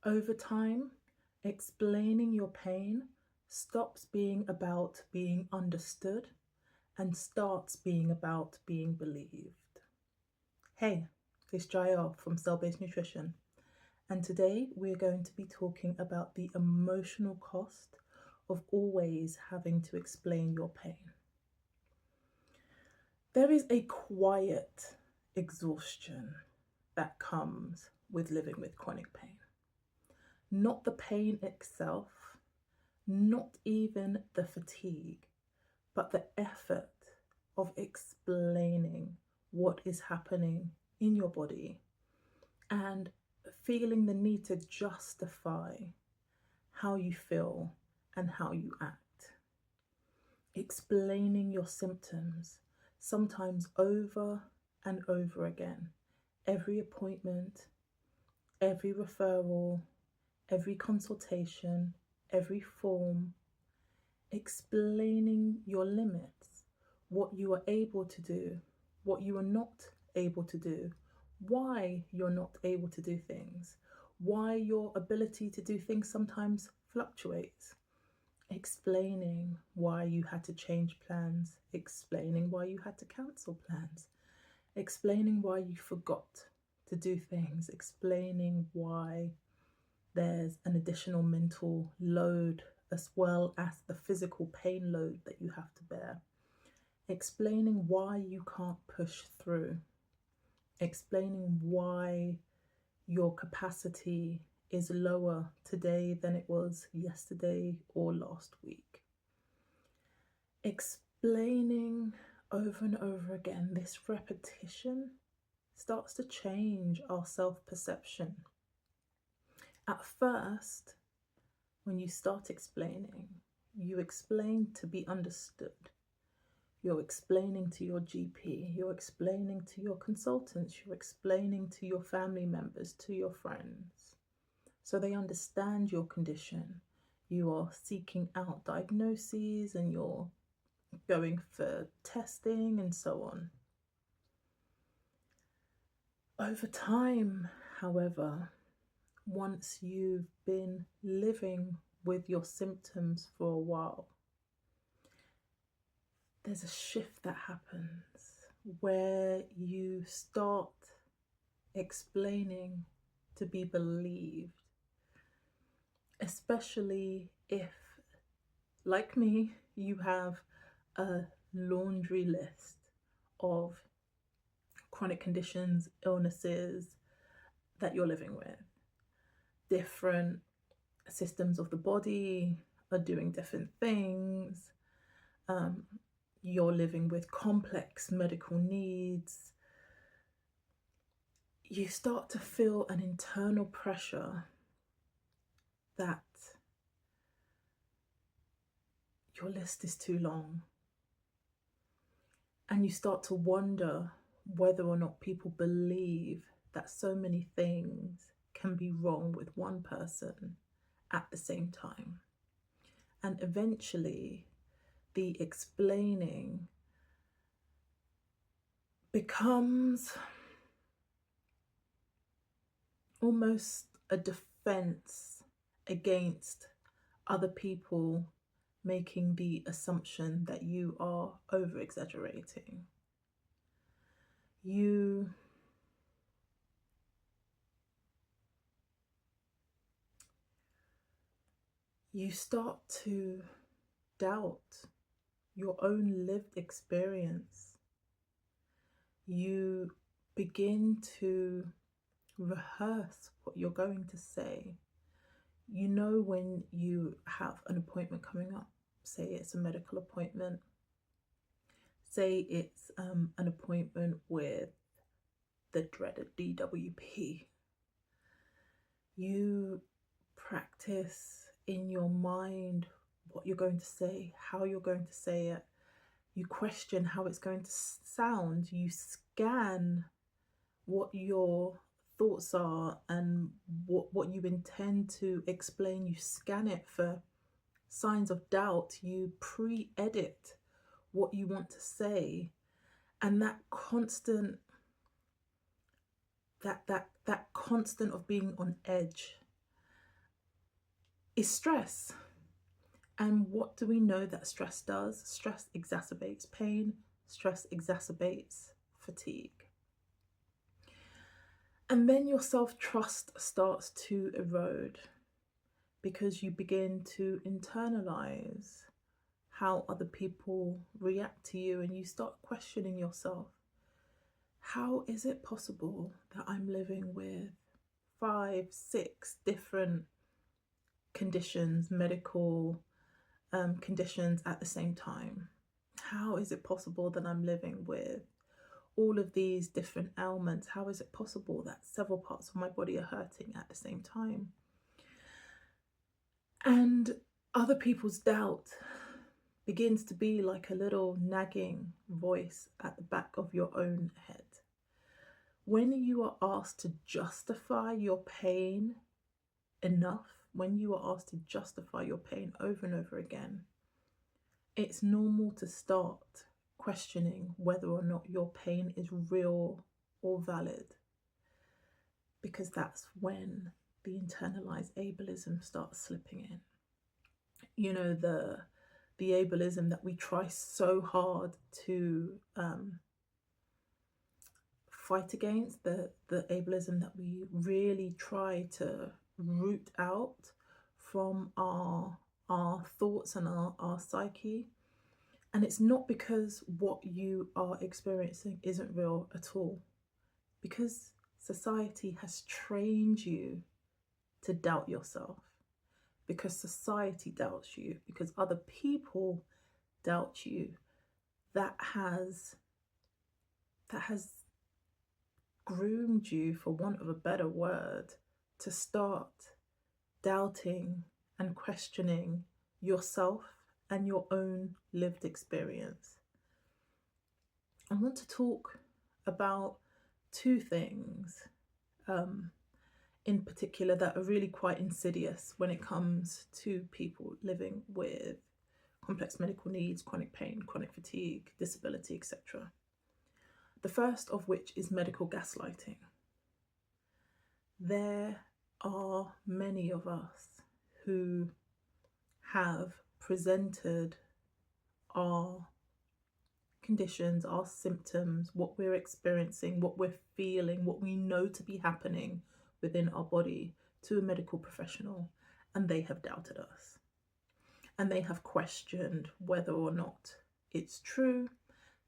Over time, explaining your pain stops being about being understood and starts being about being believed. Hey, it's Jael from Cell Based Nutrition, and today we're going to be talking about the emotional cost of always having to explain your pain. There is a quiet exhaustion that comes with living with chronic pain. Not the pain itself, not even the fatigue, but the effort of explaining what is happening in your body and feeling the need to justify how you feel and how you act. Explaining your symptoms, sometimes over and over again. Every appointment, every referral, every consultation, every form, explaining your limits, what you are able to do, what you are not able to do, why you're not able to do things, why your ability to do things sometimes fluctuates, explaining why you had to change plans, explaining why you had to cancel plans, explaining why you forgot to do things, explaining why there's an additional mental load as well as the physical pain load that you have to bear, explaining why you can't push through, explaining why your capacity is lower today than it was yesterday or last week. Explaining over and over again, this repetition starts to change our self-perception. At first, when you start explaining, you explain to be understood. You're explaining to your GP, you're explaining to your consultants, you're explaining to your family members, to your friends, so they understand your condition. You are seeking out diagnoses and you're going for testing and so on. Over time, however, once you've been living with your symptoms for a while, there's a shift that happens where you start explaining to be believed, especially if, like me, you have a laundry list of chronic conditions, illnesses that you're living with. Different systems of the body are doing different things. You're living with complex medical needs. You start to feel an internal pressure that your list is too long. And you start to wonder whether or not people believe that so many things can be wrong with one person at the same time. And eventually, the explaining becomes almost a defense against other people making the assumption that you are over-exaggerating. You start to doubt your own lived experience. You begin to rehearse what you're going to say. You know, when you have an appointment coming up, say it's a medical appointment, say it's an appointment with the dreaded DWP, you practice in your mind what you're going to say, how you're going to say it. You question how it's going to sound. You scan what your thoughts are and what you intend to explain. You scan it for signs of doubt. You pre-edit what you want to say, and that constant of being on edge, is stress. And what do we know that stress does? Stress exacerbates pain, stress exacerbates fatigue. And then your self-trust starts to erode because you begin to internalize how other people react to you, and you start questioning yourself. How is it possible that I'm living with 5, 6 different conditions, medical conditions at the same time? How is it possible that I'm living with all of these different ailments? How is it possible that several parts of my body are hurting at the same time? And other people's doubt begins to be like a little nagging voice at the back of your own head. When you are asked to justify your pain enough, when you are asked to justify your pain over and over again, it's normal to start questioning whether or not your pain is real or valid, because that's when the internalized ableism starts slipping in. You know, the ableism that we try so hard to fight against, the ableism that we really try to root out from our thoughts and our psyche. And it's not because what you are experiencing isn't real at all, because society has trained you to doubt yourself, because society doubts you, because other people doubt you. That has groomed you, for want of a better word, to start doubting and questioning yourself and your own lived experience. I want to talk about 2 things in particular that are really quite insidious when it comes to people living with complex medical needs, chronic pain, chronic fatigue, disability, etc. The first of which is medical gaslighting. There are many of us who have presented our conditions, our symptoms, what we're experiencing, what we're feeling, what we know to be happening within our body to a medical professional, and they have doubted us. And they have questioned whether or not it's true.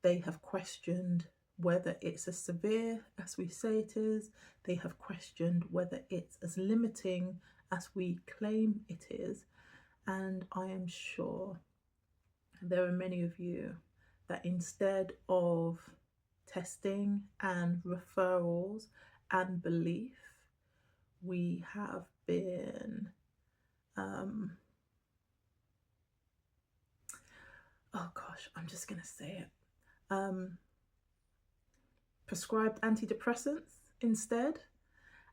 They have questioned whether it's as severe as we say it is. They have questioned whether it's as limiting as we claim it is. And I am sure there are many of you that instead of testing and referrals and belief, we have been oh gosh, I'm just gonna say it, prescribed antidepressants instead.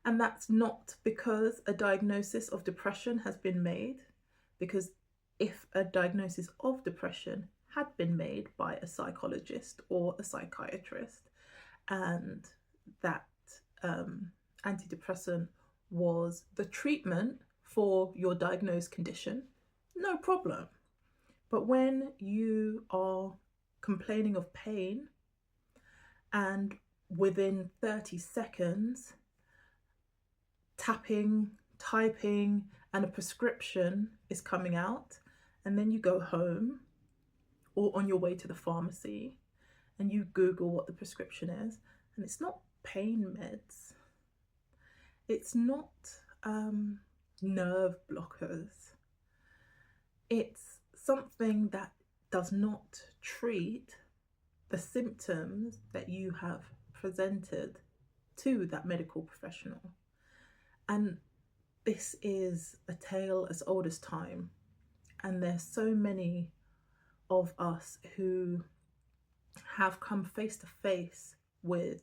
And that's not because a diagnosis of depression has been made, because if a diagnosis of depression had been made by a psychologist or a psychiatrist, and that antidepressant was the treatment for your diagnosed condition, no problem. But when you are complaining of pain and within 30 seconds, tapping, typing, and a prescription is coming out, and then you go home or on your way to the pharmacy and you Google what the prescription is, and it's not pain meds, it's not nerve blockers, it's something that does not treat the symptoms that you have presented to that medical professional. And this is a tale as old as time. And there's so many of us who have come face to face with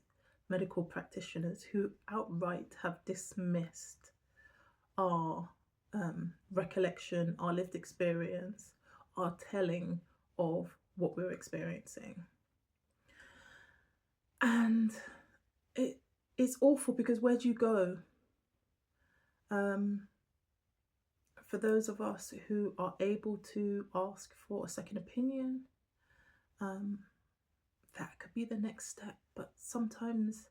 medical practitioners who outright have dismissed our recollection, our lived experience, our telling of what we're experiencing. And it's awful, because where do you go? For for those of us who are able to ask for a second opinion, that could be the next step. But sometimes,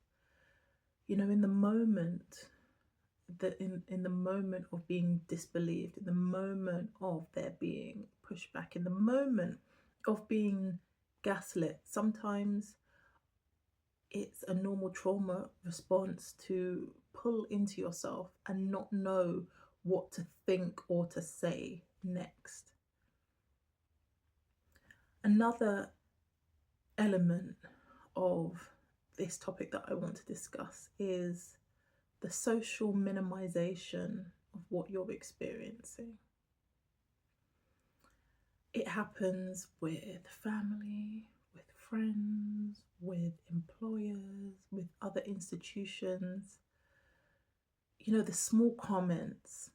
in the moment, in the moment of being disbelieved, in the moment of there being pushback, in the moment of being gaslit, sometimes it's a normal trauma response to pull into yourself and not know what to think or to say next. Another element of this topic that I want to discuss is the social minimization of what you're experiencing. It happens with family, with friends, with employers, with other institutions. The small comments,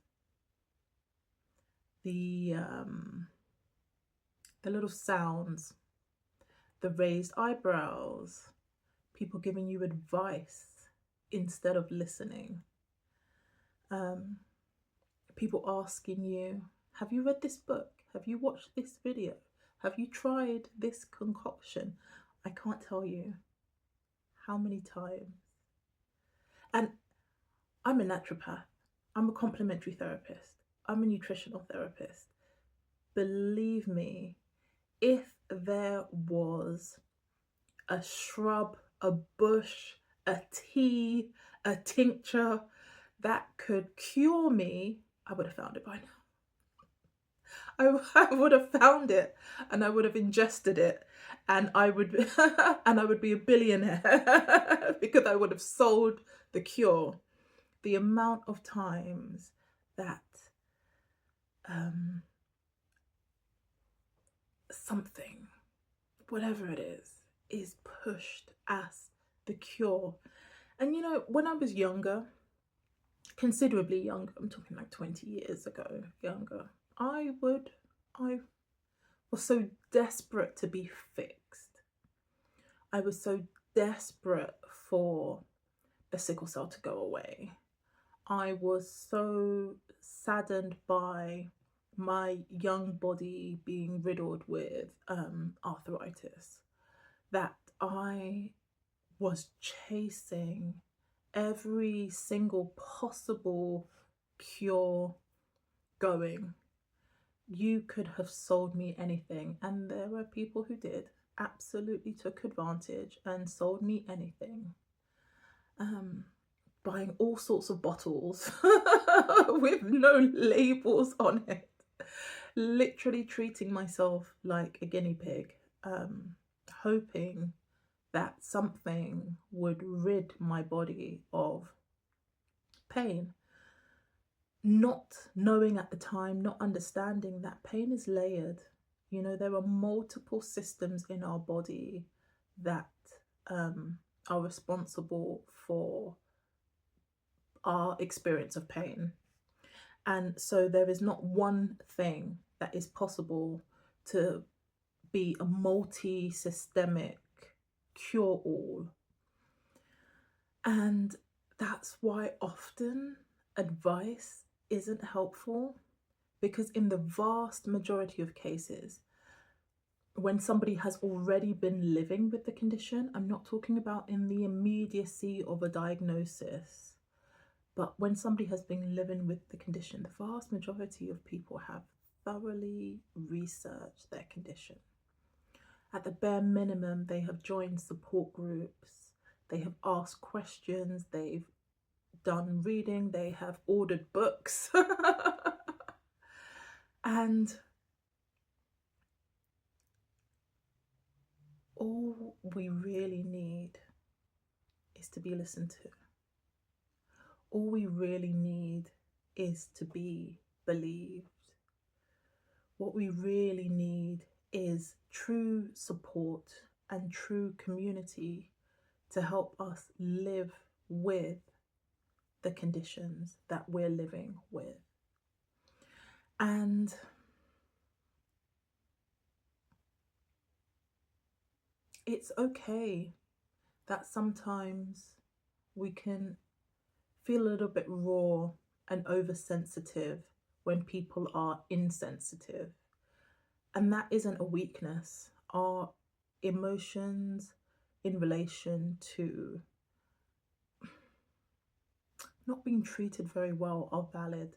the little sounds, the raised eyebrows, people giving you advice instead of listening, people asking you, have you read this book? Have you watched this video? Have you tried this concoction? I can't tell you how many times. And I'm a naturopath. I'm a complementary therapist. I'm a nutritional therapist. Believe me, if there was a shrub, a bush, a tea, a tincture that could cure me, I would have found it by now. I would have found it, and I would have ingested it, and I would be a billionaire because I would have sold the cure. The amount of times that something, whatever it is pushed as the cure. And when I was younger, considerably younger, I'm talking like 20 years ago, younger, I was so desperate to be fixed. I was so desperate for the sickle cell to go away. I was so saddened by my young body being riddled with arthritis that I was chasing every single possible cure going. You could have sold me anything, and there were people who did, absolutely took advantage and sold me anything. Buying all sorts of bottles with no labels on it, literally treating myself like a guinea pig, hoping that something would rid my body of pain. Not knowing at the time, not understanding that pain is layered. There are multiple systems in our body that are responsible for our experience of pain. And so there is not one thing that is possible to be a multi-systemic cure-all. And that's why often advice isn't helpful, because in the vast majority of cases, when somebody has already been living with the condition, I'm not talking about in the immediacy of a diagnosis, but when somebody has been living with the condition, the vast majority of people have thoroughly researched their condition. At the bare minimum, they have joined support groups, they have asked questions, they've done reading, they have ordered books. And all we really need is to be listened to. All we really need is to be believed. What we really need is true support and true community to help us live with the conditions that we're living with. And it's okay that sometimes we can feel a little bit raw and oversensitive when people are insensitive. And that isn't a weakness. Our emotions in relation to not being treated very well are valid.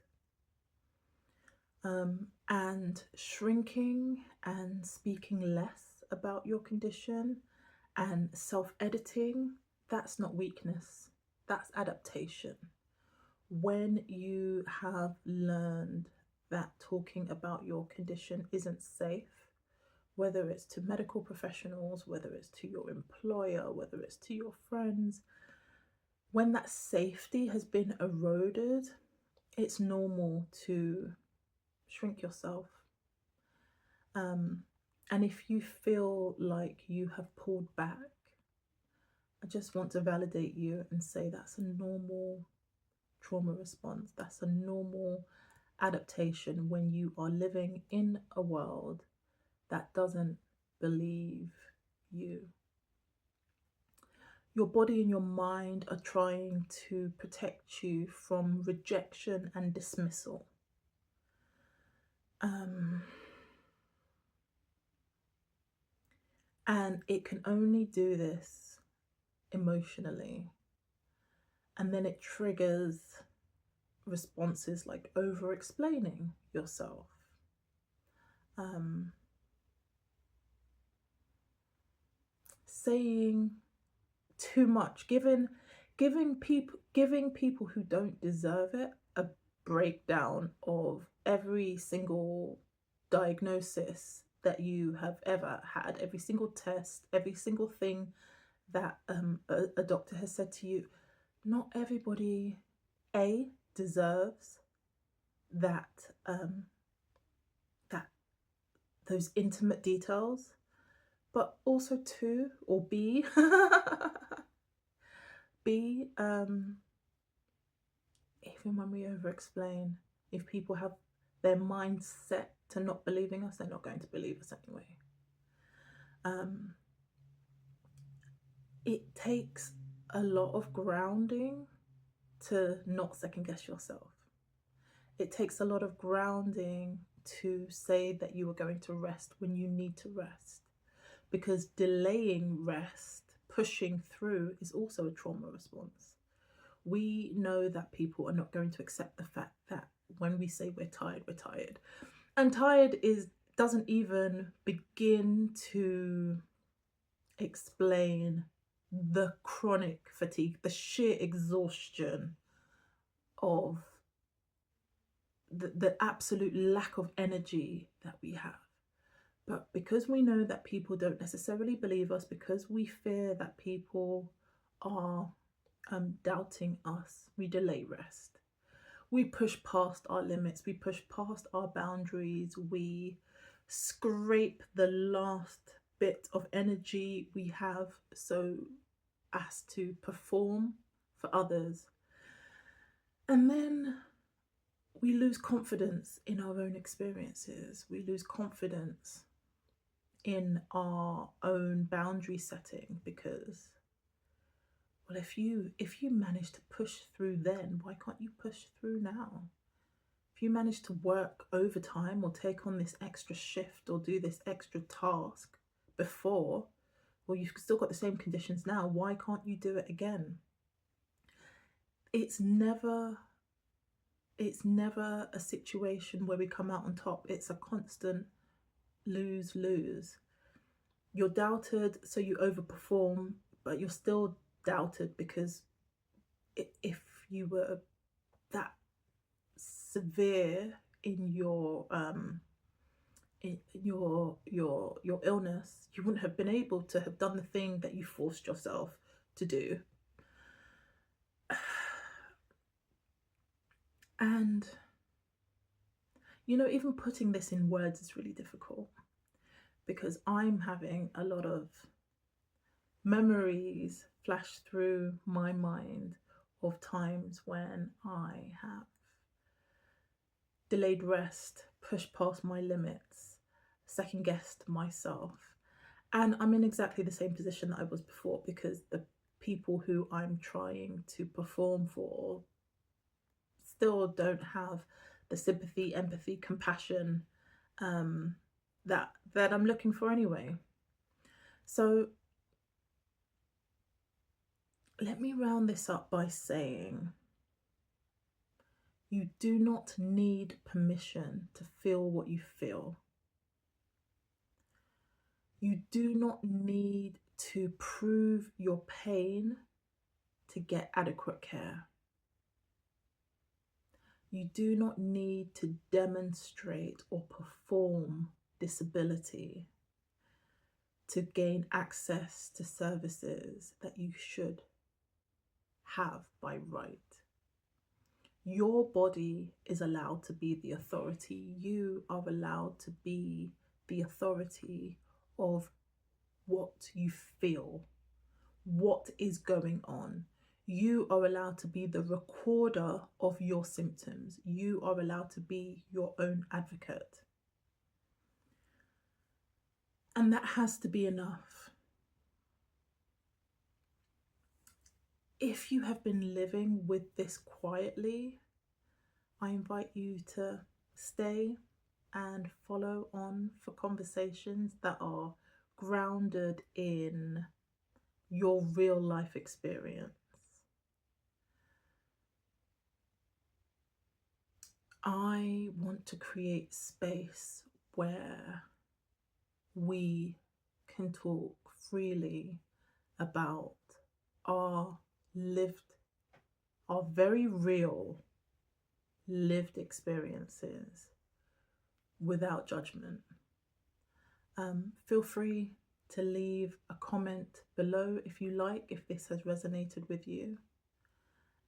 And shrinking and speaking less about your condition and self-editing, that's not weakness, that's adaptation. When you have learned that talking about your condition isn't safe, whether it's to medical professionals, whether it's to your employer, whether it's to your friends, when that safety has been eroded, it's normal to shrink yourself. And if you feel like you have pulled back, I just want to validate you and say that's a normal trauma response. That's a normal adaptation when you are living in a world that doesn't believe you. Your body and your mind are trying to protect you from rejection and dismissal. And it can only do this emotionally. And then it triggers responses like over-explaining yourself. Saying too much, giving people who don't deserve it a breakdown of every single diagnosis that you have ever had, every single test, every single thing that a doctor has said to you. Not everybody deserves that those intimate details, but also or B even when we over explain, if people have their mind set to not believing us, they're not going to believe us anyway. It takes a lot of grounding to not second guess yourself. It takes a lot of grounding to say that you are going to rest when you need to rest, because delaying rest, pushing through, is also a trauma response. We know that people are not going to accept the fact that when we say we're tired, we're tired. And tired doesn't even begin to explain the chronic fatigue, the sheer exhaustion of the absolute lack of energy that we have. But because we know that people don't necessarily believe us, because we fear that people are doubting us, we delay rest. We push past our limits, we push past our boundaries, we scrape the last bit of energy we have so as to perform for others. And then we lose confidence in our own experiences. We lose confidence in our own boundary setting, because, well, if you manage to push through then, why can't you push through now? If you manage to work overtime or take on this extra shift or do this extra task before, well, you've still got the same conditions now, why can't you do it again? It's never a situation where we come out on top. It's a constant lose-lose. You're doubted, so you overperform, but you're still doubted because if you were that severe in your illness, you wouldn't have been able to have done the thing that you forced yourself to do. And even putting this in words is really difficult, because I'm having a lot of memories flash through my mind of times when I have delayed rest, pushed past my limits, second guessed myself. And I'm in exactly the same position that I was before, because the people who I'm trying to perform for still don't have the sympathy, empathy, compassion that I'm looking for anyway. So let me round this up by saying you do not need permission to feel what you feel. You do not need to prove your pain to get adequate care. You do not need to demonstrate or perform disability to gain access to services that you should have by right. Your body is allowed to be the authority. You are allowed to be the authority of what you feel, what is going on. You are allowed to be the recorder of your symptoms. You are allowed to be your own advocate. And that has to be enough. If you have been living with this quietly, I invite you to stay and follow on for conversations that are grounded in your real life experience. I want to create space where we can talk freely about our very real lived experiences without judgment. Feel free to leave a comment below if you like, if this has resonated with you.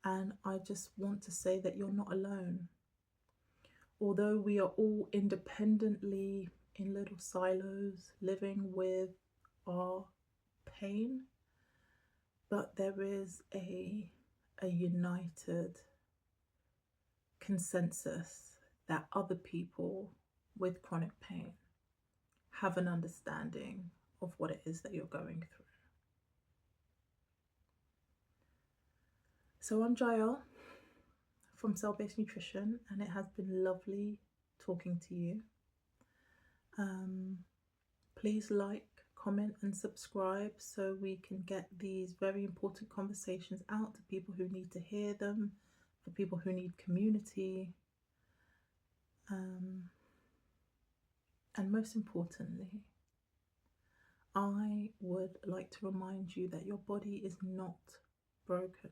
And I just want to say that you're not alone. Although we are all independently in little silos living with our pain, but there is a united consensus that other people with chronic pain have an understanding of what it is that you're going through. So I'm Jael from Cell-Based Nutrition, and it has been lovely talking to you. Please like, comment and subscribe so we can get these very important conversations out to people who need to hear them, for people who need community, and most importantly, I would like to remind you that your body is not broken.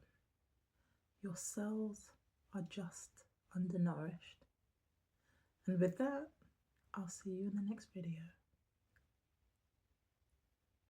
Your cells are just undernourished. And with that, I'll see you in the next video.